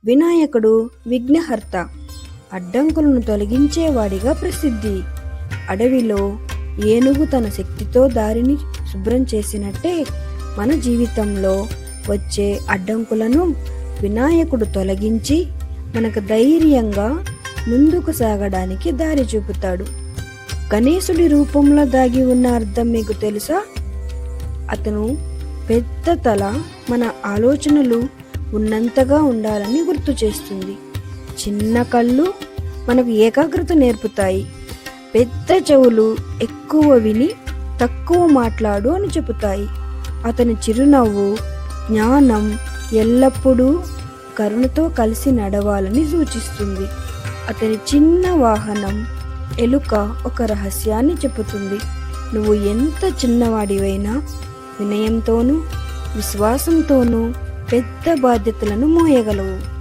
వినాయకుడు విఘ్నహర్త, అడ్డంకులను తొలగించేవాడిగా ప్రసిద్ధి. అడవిలో ఏనుగు తన శక్తితో దారిని శుభ్రం చేసినట్టే మన జీవితంలో వచ్చే అడ్డంకులను వినాయకుడు తొలగించి మనకు ధైర్యంగా ముందుకు సాగడానికి దారి చూపుతాడు. గణేశుడి రూపంలో దాగి ఉన్న అర్థం మీకు తెలుసా? అతను పెద్ద తల మన ఆలోచనలు ఉన్నంతగా ఉండాలని గుర్తు చేస్తుంది. చిన్న కళ్ళు మనకు ఏకాగ్రత నేర్పుతాయి. పెద్ద చెవులు ఎక్కువ విని తక్కువ మాట్లాడు అని చెబుతాయి. అతని చిరునవ్వు జ్ఞానం, ఎల్లప్పుడూ కరుణతో కలిసి నడవాలని సూచిస్తుంది. అతని చిన్న వాహనం ఎలుక ఒక రహస్యాన్ని చెబుతుంది. నువ్వు ఎంత చిన్నవాడివైనా వినయంతోనూ విశ్వాసంతోనూ పెద్ద బాధ్యతలను మోయగలవు.